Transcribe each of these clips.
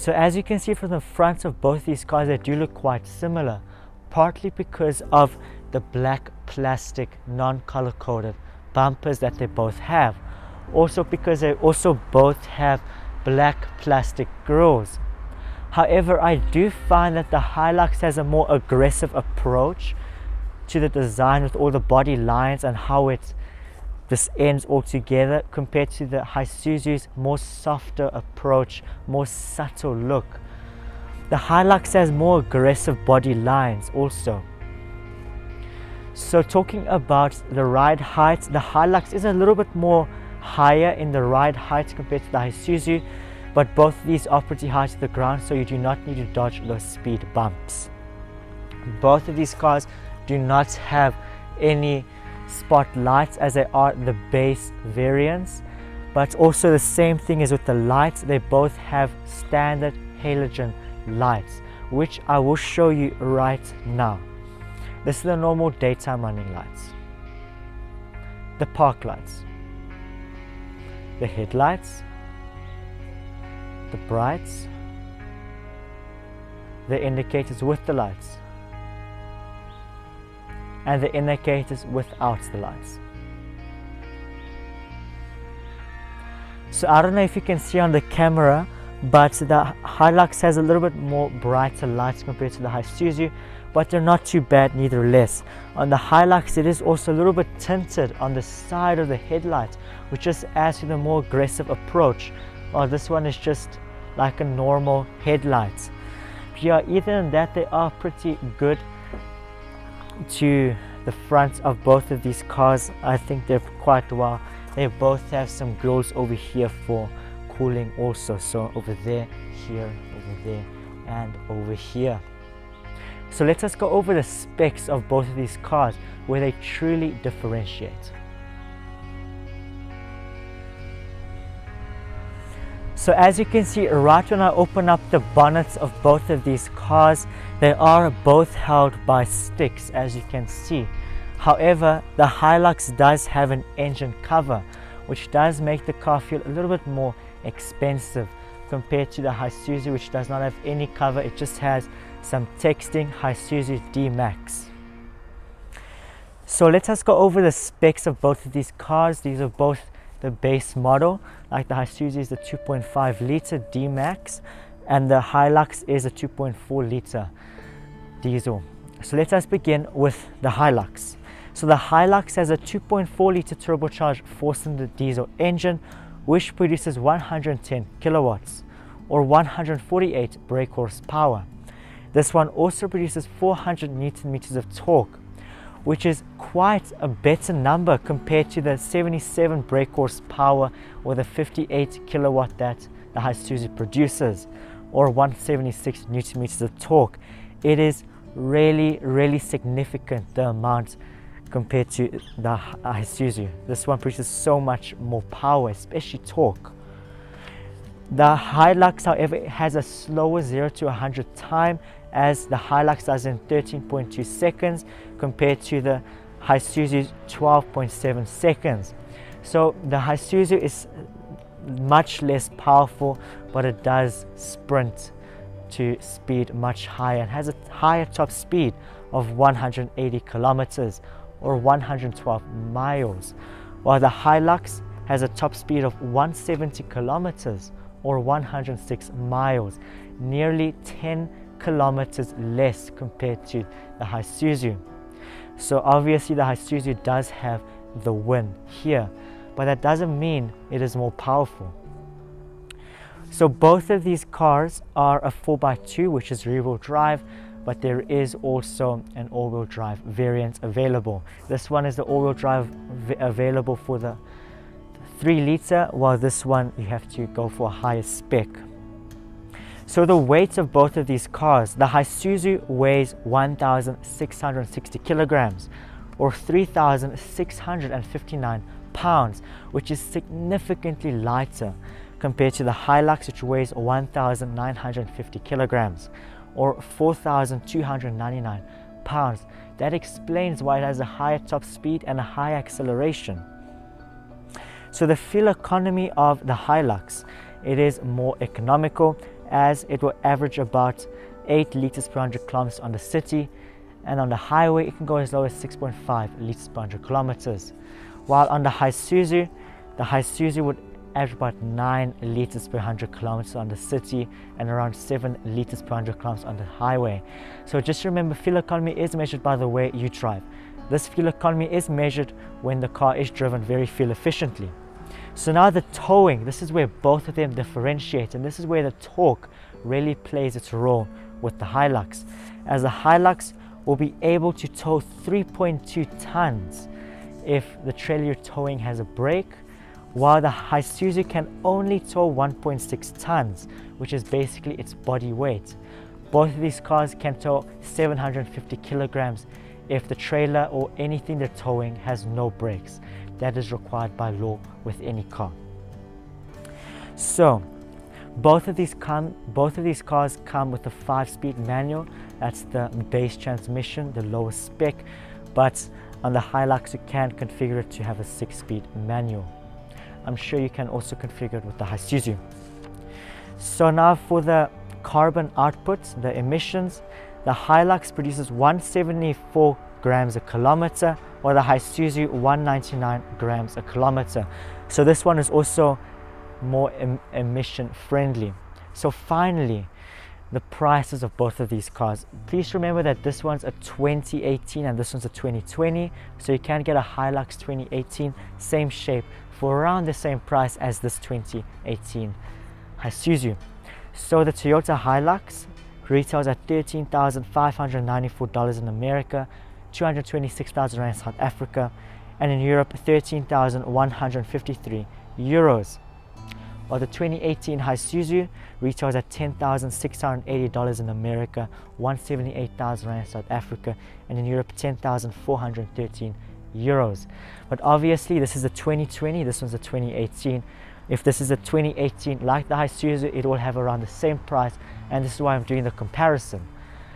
So as you can see from the fronts of both these cars, they do look quite similar, partly because of the black plastic non-color coded bumpers that they both have, also because they also both have black plastic grills. However, I do find that the Hilux has a more aggressive approach to the design with all the body lines and how this ends all together, compared to the Isuzu's more softer approach, more subtle look. The Hilux has more aggressive body lines also. So talking about the ride height, the Hilux is a little bit more higher in the ride height compared to the Isuzu, but both of these are pretty high to the ground, so you do not need to dodge those speed bumps. Both of these cars do not have any spotlights, as they are the base variants, but also the same thing is with the lights. They both have standard halogen lights, which I will show you right now. This is the normal daytime running lights, the park lights, the headlights, the brights, the indicators with the lights, and the indicators without the lights. So I don't know if you can see on the camera, but the Hilux has a little bit more brighter lights compared to the Isuzu, but they're not too bad nevertheless. On the Hilux, it is also a little bit tinted on the side of the headlight, which just adds to the more aggressive approach, while this one is just like a normal headlight. But yeah, either than that, they are pretty good to the fronts of both of these cars. I think they're quite well. They both have some grills over here for cooling also, so over there, here, over there, and over here. So let us go over the specs of both of these cars, where they truly differentiate. So as you can see, right when I open up the bonnets of both of these cars, they are both held by sticks, as you can see. However, the Hilux does have an engine cover, which does make the car feel a little bit more expensive compared to the Isuzu, which does not have any cover. It just has some texting, Isuzu D-Max. So let us go over the specs of both of these cars. These are both the base model. Like the Isuzu is the 2.5 liter D-Max, and the Hilux is a 2.4 liter diesel. So let us begin with the Hilux. So the Hilux has a 2.4 liter turbocharged 4-cylinder diesel engine, which produces 110 kilowatts or 148 brake horsepower. This one also produces 400 newton meters of torque, which is quite a better number compared to the 77 brake horsepower or the 58 kilowatt that the Isuzu produces, or 176 newton meters of torque. It is really significant, the amount compared to the Isuzu. This one produces so much more power, especially torque. The Hilux, however, has a slower 0 to 100 time, as the Hilux does in 13.2 seconds compared to the Isuzu's 12.7 seconds. So the Isuzu is much less powerful, but it does sprint to speed much higher and has a higher top speed of 180 kilometers or 112 miles, while the Hilux has a top speed of 170 kilometers or 106 miles, nearly 10 kilometers less compared to the Isuzu. So obviously the Isuzu does have the win here, but that doesn't mean it is more powerful. So both of these cars are a 4x2, which is rear-wheel drive, but there is also an all-wheel drive variant available. This one is the all-wheel drive available for the 3 liter, while this one you have to go for a higher spec. So the weight of both of these cars, the Isuzu weighs 1,660 kilograms or 3,659 pounds, which is significantly lighter compared to the Hilux, which weighs 1,950 kilograms or 4,299 pounds. That explains why it has a higher top speed and a higher acceleration. So the fuel economy of the Hilux, it is more economical, as it will average about 8 liters per 100 kilometers on the city, and on the highway it can go as low as 6.5 liters per 100 kilometers. While on the Isuzu would average about 9 liters per 100 kilometers on the city and around 7 liters per 100 kilometers on the highway. So just remember, fuel economy is measured by the way you drive. This fuel economy is measured when the car is driven very fuel efficiently. So now the towing, this is where both of them differentiate, and this is where the torque really plays its role with the Hilux, as the Hilux will be able to tow 3.2 tons if the trailer you're towing has a brake, while the Isuzu can only tow 1.6 tons, which is basically its body weight. Both of these cars can tow 750 kilograms if the trailer or anything they're towing has no brakes. That is required by law with any car. So both of these cars come with a 5-speed manual. That's the base transmission, the lowest spec, but on the Hilux you can configure it to have a 6-speed manual. I'm sure you can also configure it with the Isuzu. So now for the carbon output, the emissions, the Hilux produces 174 grams a kilometer, while the Isuzu 199 grams a kilometer. So this one is also more emission friendly. So finally, the prices of both of these cars. Please remember that this one's a 2018 and this one's a 2020, so you can get a Hilux 2018 same shape for around the same price as this 2018 Isuzu. So the Toyota Hilux retails at $13,594 in America, 226,000 rand in South Africa, and in Europe 13,153 euros. While the 2018 Isuzu retails at $10,680 in America, 178,000 rand in South Africa, and in Europe 10,413 euros. But obviously this is a 2020, this one's a 2018. If this is a 2018 like the Isuzu, it will have around the same price, and this is why I'm doing the comparison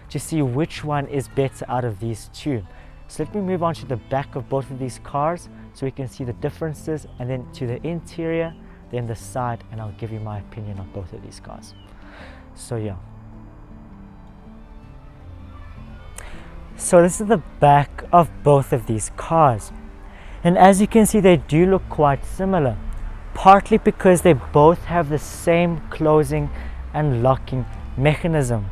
to see which one is better out of these two. So let me move on to the back of both of these cars so we can see the differences, and then to the interior, then the side, and I'll give you my opinion on both of these cars. So yeah. So this is the back of both of these cars, and as you can see they do look quite similar, partly because they both have the same closing and locking mechanism.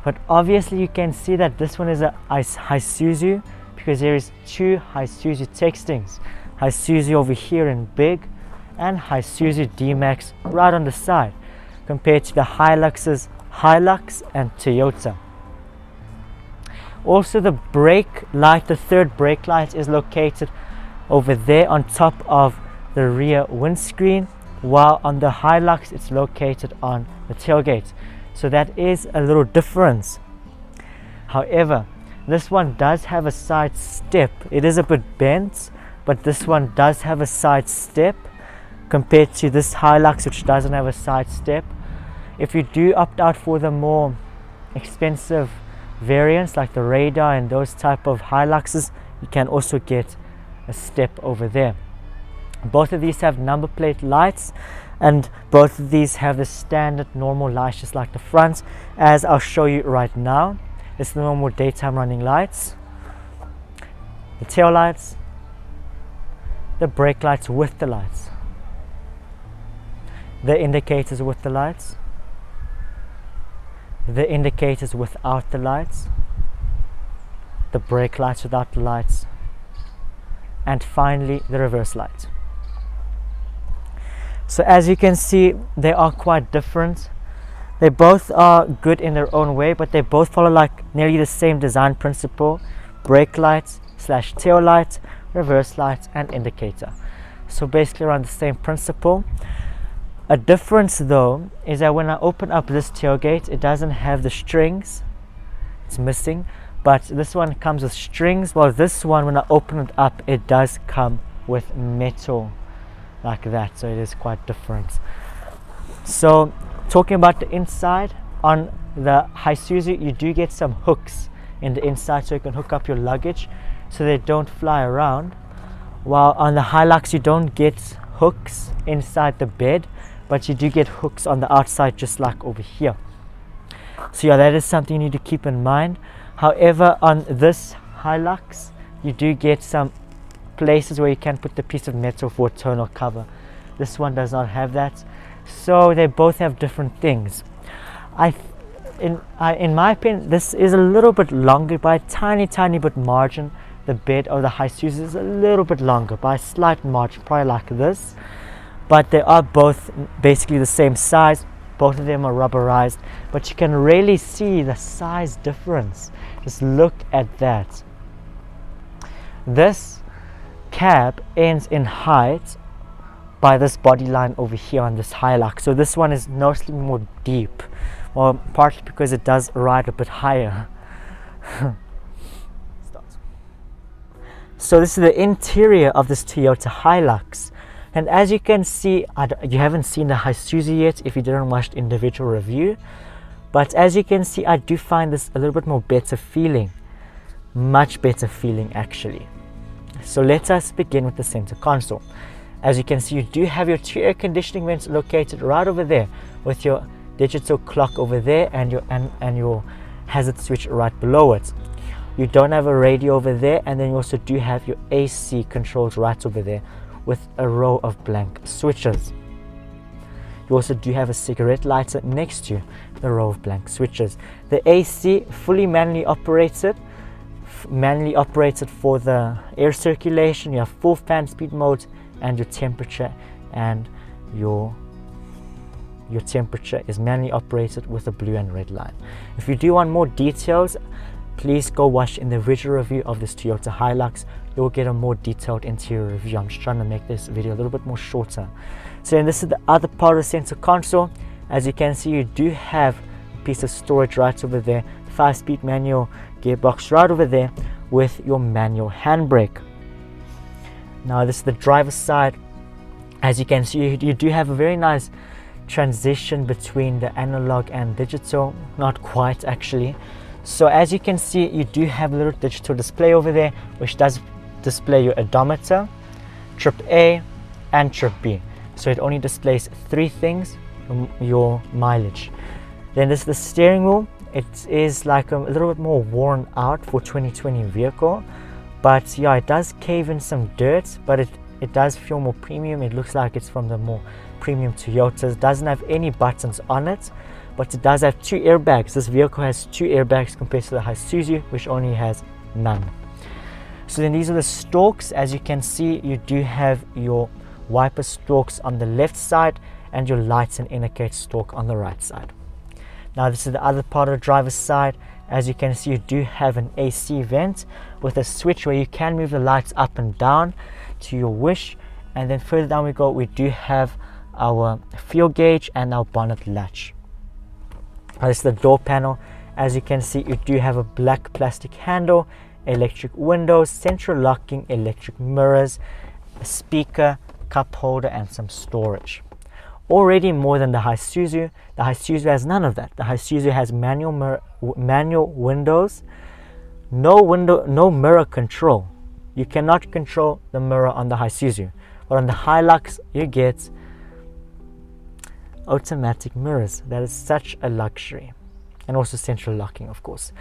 But obviously you can see that this one is a Isuzu because there is two Isuzu textings, Isuzu over here in big and Isuzu D-Max right on the side, compared to the Hilux's Hilux and Toyota. Also the brake light, the third brake light, is located over there on top of the rear windscreen, while on the Hilux it's located on the tailgate. So that is a little difference. However, this one does have a side step. It is a bit bent, but this one does have a side step compared to this Hilux, which doesn't have a side step. If you do opt out for the more expensive variants like the Radar and those type of Hiluxes, you can also get a step over there. Both of these have number plate lights, and both of these have the standard normal lights just like the front, as I'll show you right now. It's the normal daytime running lights, the tail lights, the brake lights with the lights, the indicators with the lights, the indicators without the lights, the brake lights without the lights, and finally the reverse light. So as you can see, they are quite different. They both are good in their own way, but they both follow like nearly the same design principle: brake lights / tail light, reverse light, and indicator. So basically around the same principle. A difference though is that when I open up this tailgate, it doesn't have the strings, it's missing, but this one comes with strings, while this one, when I open it up, it does come with metal like that. So it is quite different. So talking about the inside, on the Isuzu you do get some hooks in the inside so you can hook up your luggage so they don't fly around, while on the Hilux you don't get hooks inside the bed, but you do get hooks on the outside just like over here. So yeah, that is something you need to keep in mind. However, on this Hilux you do get some places where you can put the piece of metal for a tonal cover. This one does not have that, so they both have different things. In my opinion, this is a little bit longer by a tiny bit margin. The bed of the Isuzu is a little bit longer by a slight margin, probably like this, but they are both basically the same size. Both of them are rubberized, but you can really see the size difference. Just look at that. This cab ends in height by this body line over here on this Hilux, so this one is noticeably more deep, well, partly because it does ride a bit higher. So this is the interior of this Toyota Hilux, and as you can see, you haven't seen the Isuzu yet if you didn't watch the individual review, but as you can see, I do find this a little bit more better feeling, much better feeling actually. So let us begin with the center console. As you can see, you do have your 2 air conditioning vents located right over there, with your digital clock over there and your hazard switch right below it. You don't have a radio over there, and then you also do have your AC controls right over there with a row of blank switches. You also do have a cigarette lighter next to the row of blank switches. The AC fully manually operated for the air circulation. You have full fan speed modes and your temperature, and your temperature is manually operated with a blue and red line. If you do want more details, please go watch in the original review of this Toyota Hilux. You'll get a more detailed interior review. I'm just trying to make this video a little bit more shorter. So then this is the other part of the center console. As you can see, you do have a piece of storage right over there, 5-speed manual gearbox right over there with your manual handbrake. Now this is the driver's side. As you can see, you do have a very nice transition between the analog and digital, not quite actually. So as you can see, you do have a little digital display over there, which does display your odometer, trip A and trip B. So it only displays 3 things, your mileage. Then this is the steering wheel. It is like a little bit more worn out for 2020 vehicle, but yeah, it does cave in some dirt, but it does feel more premium. It looks like it's from the more premium Toyotas. It doesn't have any buttons on it, but it does have 2 airbags. This vehicle has 2 airbags compared to the Isuzu, which only has none. So then these are the stalks. As you can see, you do have your wiper stalks on the left side and your lights and indicator stalk on the right side. Now this is the other part of the driver's side. As you can see, you do have an AC vent with a switch where you can move the lights up and down to your wish. And then further down we go, we do have our fuel gauge and our bonnet latch. This is the door panel. As you can see, you do have a black plastic handle, electric windows, central locking, electric mirrors, a speaker, cup holder and some storage. Already more than the Isuzu. The Isuzu has none of that. The Isuzu has manual windows, no mirror control. You cannot control the mirror on the Isuzu, but on the Hilux you get automatic mirrors. That is such a luxury, and also central locking, of course.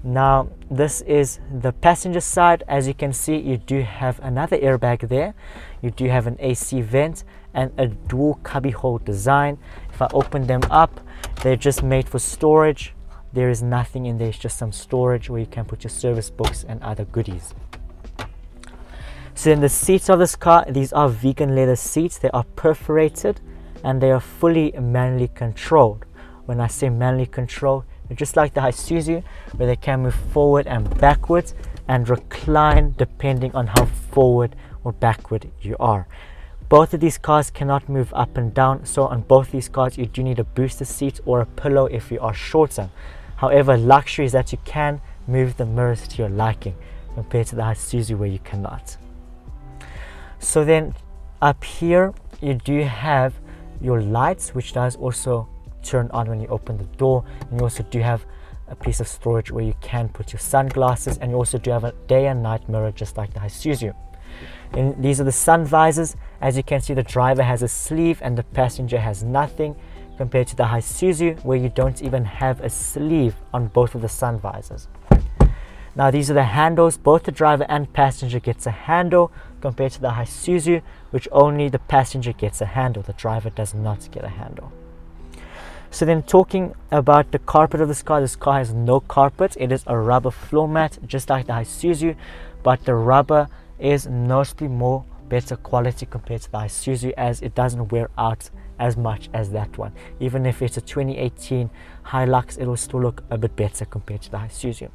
Now this is the passenger side. As you can see, you do have another airbag there. You do have an AC vent and a dual cubby hole design. If I open them up, they're just made for storage. There is nothing in there, it's just some storage where you can put your service books and other goodies. So in the seats of this car, these are vegan leather seats. They are perforated and they are fully manually controlled. When I say manually controlled, they're just like the Isuzu, where they can move forward and backwards and recline depending on how forward or backward you are. Both of these cars cannot move up and down, so on both these cars you do need a booster seat or a pillow if you are shorter. However, luxury is that you can move the mirrors to your liking compared to the Isuzu where you cannot. So then up here you do have your lights, which does also turn on when you open the door, and you also do have a piece of storage where you can put your sunglasses, and you also do have a day and night mirror just like the Isuzu. And these are the sun visors. As you can see, the driver has a sleeve and the passenger has nothing, compared to the Isuzu where you don't even have a sleeve on both of the sun visors. Now these are the handles. Both the driver and passenger gets a handle, compared to the Isuzu, which only the passenger gets a handle. The driver does not get a handle. So then, talking about the carpet of this car has no carpet. It is a rubber floor mat, just like the Isuzu, but the rubber is noticeably more better quality compared to the Isuzu, as it doesn't wear out as much as that one. Even if it's a 2018 Hilux, it will still look a bit better compared to the Isuzu.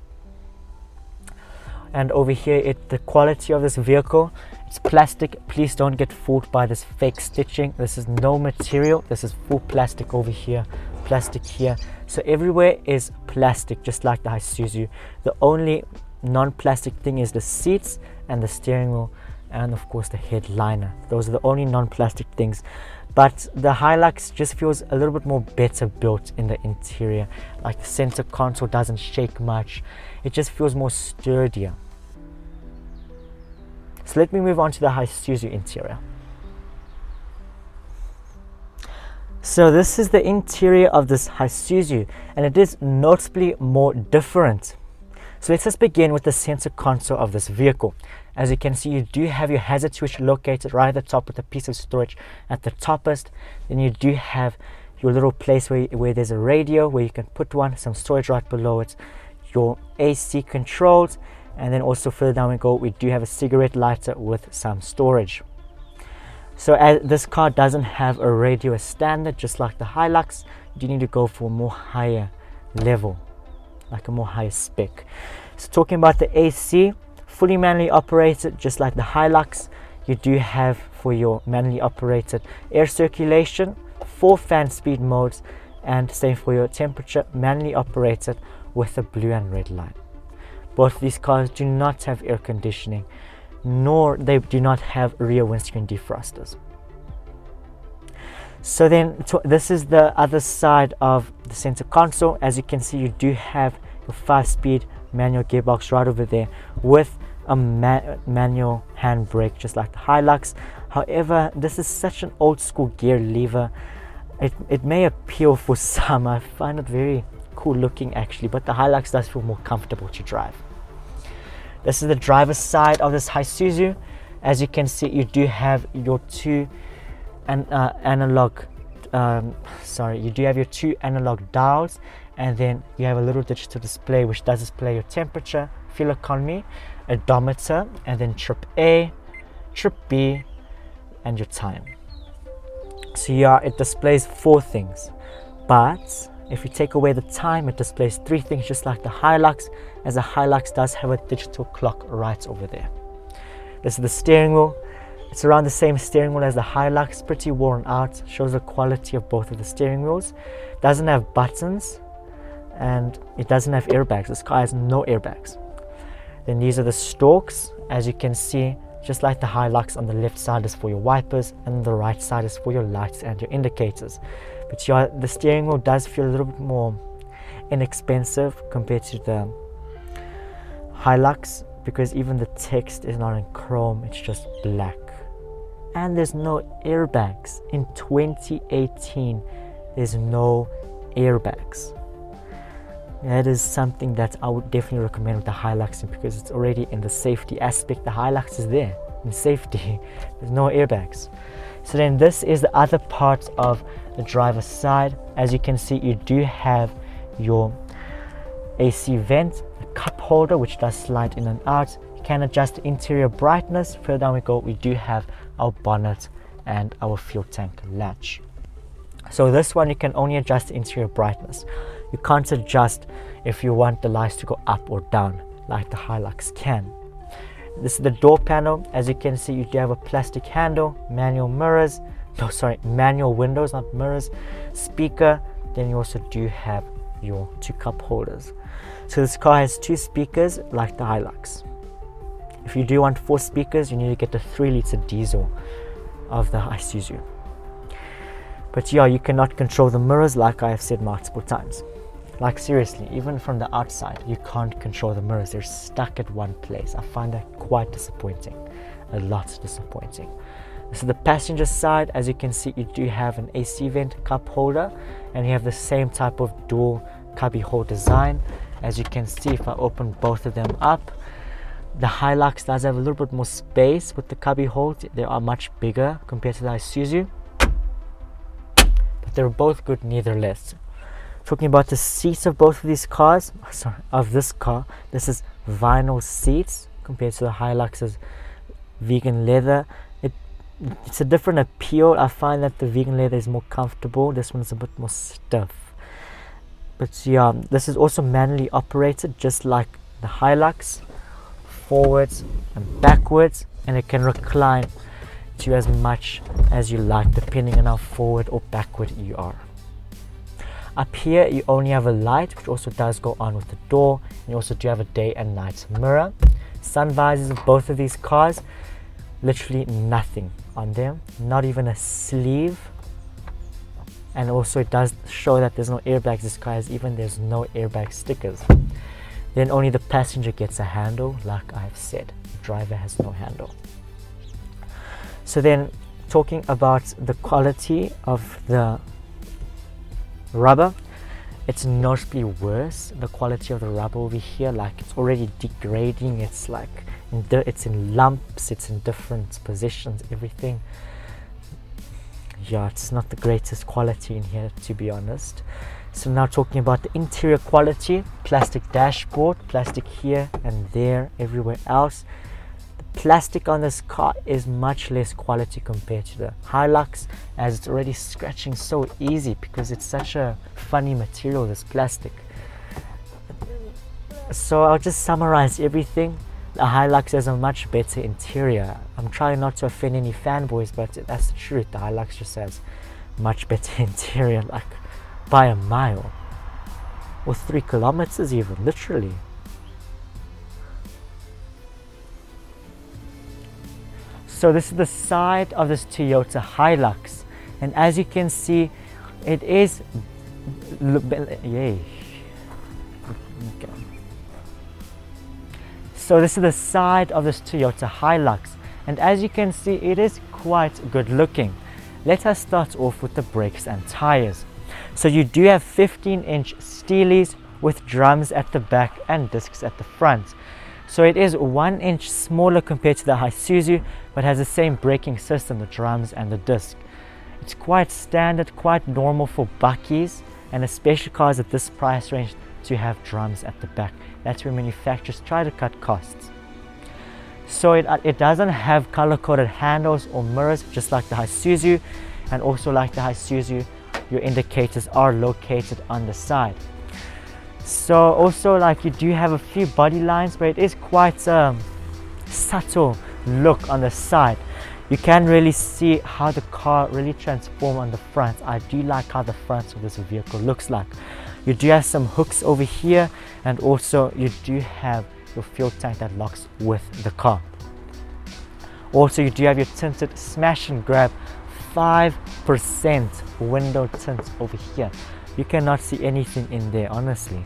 And over here, the quality of this vehicle, it's plastic. Please don't get fooled by this fake stitching. This is no material. This is full plastic over here, plastic here. So everywhere is plastic, just like the Isuzu. The only non-plastic thing is the seats and the steering wheel, and of course the headliner. Those are the only non-plastic things. But the Hilux just feels a little bit more better built in the interior. Like the center console doesn't shake much. It just feels more sturdier. So let me move on to the Isuzu interior. So this is the interior of this Isuzu, and it is noticeably more different. So let's just begin with the center console of this vehicle. As you can see, you do have your hazard switch located right at the top with a piece of storage at the topmost. Then you do have your little place where there's a radio where you can put one, some storage right below it, your AC controls, and then also further down we go, we do have a cigarette lighter with some storage. So as this car doesn't have a radio as standard, just like the Hilux, you need to go for a more higher level, like a more higher spec. So talking about the AC, fully manually operated, just like the Hilux. You do have for your manually operated air circulation, 4 fan speed modes, and same for your temperature, manually operated with the blue and red line. Both of these cars do not have air conditioning, nor they do not have rear windscreen defrosters. So then this is the other side of the center console. As you can see, you do have your 5-speed manual gearbox right over there with a manual handbrake, just like the Hilux. However, this is such an old school gear lever. It may appeal for some. I find it very cool looking actually, but the Hilux does feel more comfortable to drive. This is the driver's side of this Isuzu. As you can see, you do have your two analog dials, and then you have a little digital display which does display your temperature, fuel economy, odometer, and then trip A, trip B, and your time. So yeah, it displays 4 things, but if you take away the time, it displays 3 things, just like the Hilux, as the Hilux does have a digital clock right over there. This is the steering wheel. It's around the same steering wheel as the Hilux, pretty worn out, shows the quality of both of the steering wheels. Doesn't have buttons, and it doesn't have airbags. This car has no airbags. Then these are the stalks. As you can see, just like the Hilux, on the left side is for your wipers, and the right side is for your lights and your indicators. But yeah, the steering wheel does feel a little bit more inexpensive compared to the Hilux, because even the text is not in chrome, it's just black. And there's no airbags. In 2018, there's no airbags. That is something that I would definitely recommend with the Hilux, because it's already in the safety aspect. The Hilux is there in safety. There's no airbags. So then this is the other part of the driver's side. As you can see, you do have your AC vent, a cup holder which does slide in and out. You can adjust the interior brightness. Further down we go, we do have our bonnet and our fuel tank latch. So this one, you can only adjust the interior brightness. You can't adjust if you want the lights to go up or down like the Hilux can. This is the door panel. As you can see, you do have a plastic handle, manual mirrors, manual windows, not mirrors, speaker. Then you also do have your 2 cup holders. So this car has 2 speakers like the Hilux. If you do want 4 speakers, you need to get the 3-liter diesel of the Isuzu. But yeah, you cannot control the mirrors, like I have said multiple times. Like seriously, even from the outside, you can't control the mirrors. They're stuck at one place. I find that quite disappointing. a lot disappointing. This is the passenger side. As you can see, you do have an AC vent cup holder, and you have the same type of dual cubby hole design. As you can see, if I open both of them up, the Hilux does have a little bit more space with the cubby holes. They are much bigger compared to the Isuzu, but they're both good nevertheless. Talking about the seats of both of these cars, sorry, of this car, this is vinyl seats compared to the Hilux's vegan leather. It's a different appeal. I find that the vegan leather is more comfortable. This one's a bit more stiff. But yeah, this is also manually operated, just like the Hilux, forwards and backwards, and it can recline to as much as you like, depending on how forward or backward you are. Up here, you only have a light, which also does go on with the door. And you also do have a day and night mirror. Sun visors of both of these cars, literally nothing on them, not even a sleeve. And also it does show that there's no airbags. This car has there's no airbag stickers. Then only the passenger gets a handle, like I've said. The driver has no handle. So then, talking about the quality of the rubber, it's noticeably worse. The quality of the rubber over here, like, it's already degrading. It's like it's in lumps, it's in different positions, everything. Yeah, it's not the greatest quality in here, to be honest. So now talking about the interior quality, plastic dashboard, plastic here and there, everywhere else. The plastic on this car is much less quality compared to the Hilux, as it's already scratching so easy because it's such a funny material, this plastic. So I'll just summarize everything. The Hilux has a much better interior. I'm trying not to offend any fanboys, but that's the truth. The Hilux just has much better interior, like by a mile, or 3 kilometers even, literally. So this is the side of this Toyota Hilux, and as you can see, it is yay. Okay. So this is the side of this Toyota Hilux, and as you can see, it is quite good looking. Let us start off with the brakes and tires. So you do have 15-inch Steelies with drums at the back and discs at the front. So it is 1 inch smaller compared to the Isuzu, but has the same braking system, the drums and the disc. It's quite standard, quite normal for buckies, and especially cars at this price range, to have drums at the back. That's where manufacturers try to cut costs. So it doesn't have color-coded handles or mirrors, just like the Isuzu, and also like the Isuzu, your indicators are located on the side. So also, like, you do have a few body lines, but it is quite a subtle look on the side. You can really see how the car really transforms on the front. I do like how the front of this vehicle looks like. You do have some hooks over here, and also you do have your fuel tank that locks with the car. Also, you do have your tinted smash and grab 5% window tint over here. You cannot see anything in there, honestly.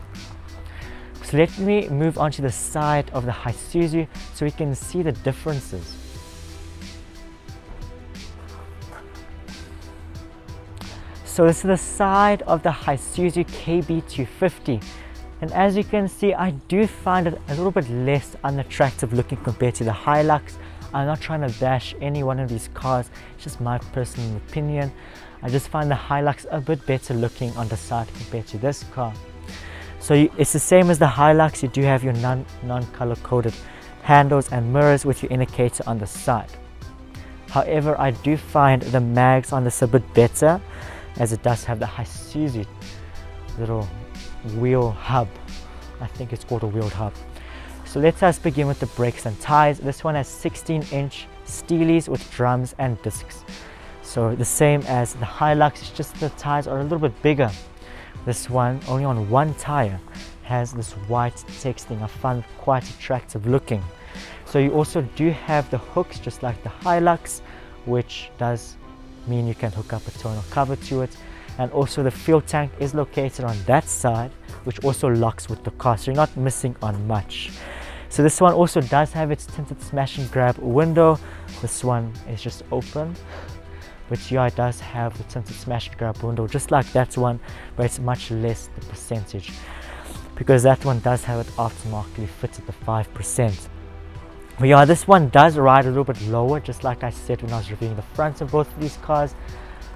So let me move on to the side of the Isuzu so we can see the differences. So this is the side of the Isuzu KB250, and as you can see, I do find it a little bit less unattractive looking compared to the Hilux. I'm not trying to bash any one of these cars, it's just my personal opinion. I just find the Hilux a bit better looking on the side compared to this car. So it's the same as the Hilux. You do have your non-color coded handles and mirrors with your indicator on the side. However, I do find the mags on this a bit better, as it does have the Isuzu little wheel hub. I think it's called a wheel hub. So let us begin with the brakes and tires. This one has 16-inch Steelies with drums and discs. So the same as the Hilux, it's just the tires are a little bit bigger. This one, only on one tire, has this white texting. I find it quite attractive looking. So you also do have the hooks, just like the Hilux, which does mean you can hook up a tonneau cover to it. And also the fuel tank is located on that side, which also locks with the car, so you're not missing on much. So this one also does have its tinted smash and grab window. This one is just open, but yeah, it does have the tinted smash and grab window just like that one, but it's much less the percentage, because that one does have it aftermarkedly fitted the 5%. But yeah, this one does ride a little bit lower, just like I said when I was reviewing the fronts of both of these cars.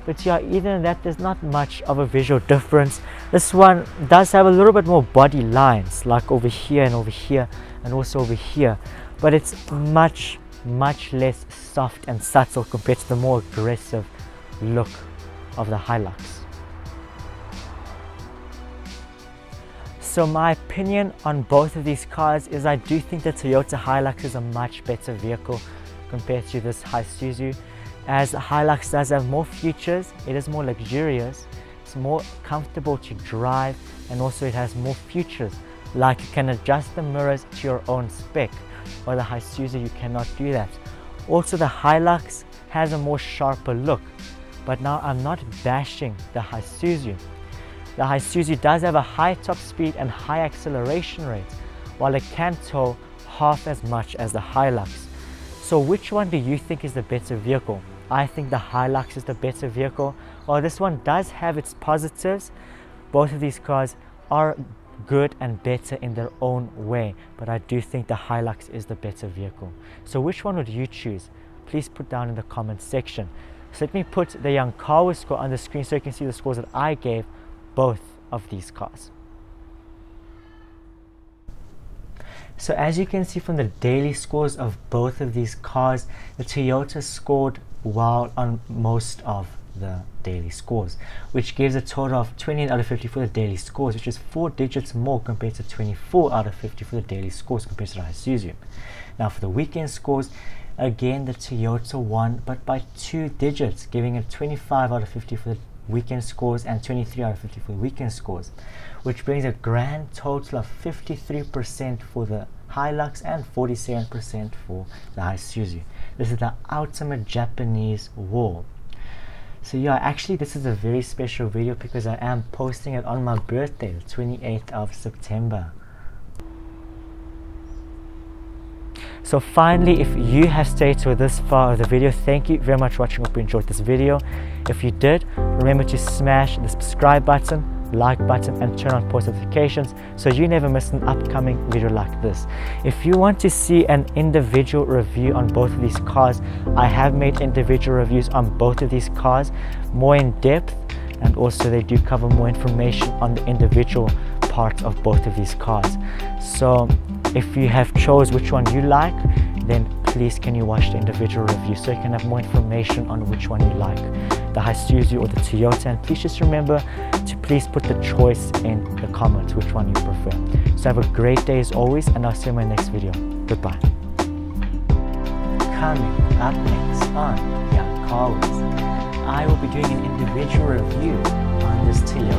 But yeah, either in that, there's not much of a visual difference. This one does have a little bit more body lines, like over here and also over here, but it's much less soft and subtle compared to the more aggressive look of the Hilux. So my opinion on both of these cars is I do think the Toyota Hilux is a much better vehicle compared to this Isuzu, as the Hilux does have more features, it is more luxurious, it's more comfortable to drive, and also it has more features, like you can adjust the mirrors to your own spec, while the Isuzu you cannot do that. Also, the Hilux has a more sharper look, but now I'm not bashing the Isuzu. The Isuzu does have a high top speed and high acceleration rate, while it can tow half as much as the Hilux. So which one do you think is the better vehicle? I think the Hilux is the better vehicle. While this one does have its positives, both of these cars are good and better in their own way, but I do think the Hilux is the better vehicle. So which one would you choose? Please put down in the comment section. So let me put the Yaskawa score on the screen so you can see the scores that I gave both of these cars. So as you can see from the daily scores of both of these cars, the Toyota scored well on most of the daily scores, which gives a total of 28 out of 50 for the daily scores, which is 4 digits more compared to 24 out of 50 for the daily scores compared to the Isuzu. Now for the weekend scores, again the Toyota won, but by 2 digits, giving it 25 out of 50 for the weekend scores and 23 out of 50 for the weekend scores, which brings a grand total of 53% for the Hilux and 47% for the Isuzu. This is the ultimate Japanese war. So yeah, actually this is a very special video because I am posting it on my birthday, the 28th of September. So finally, if you have stayed to this far of the video, thank you very much for watching. Hope you enjoyed this video. If you did, remember to smash the subscribe button, like button, and turn on post notifications so you never miss an upcoming video like this. If you want to see an individual review on both of these cars, I have made individual reviews on both of these cars, more in depth, and also they do cover more information on the individual parts of both of these cars. So if you have chose which one you like, then please can you watch the individual review so you can have more information on which one you like, the Isuzu or the Toyota. And please just remember to please put the choice in the comments which one you prefer. So have a great day as always, and I'll see you in my next video. Goodbye. Coming up next on Yaskawa, I will be doing an individual review on this Toyota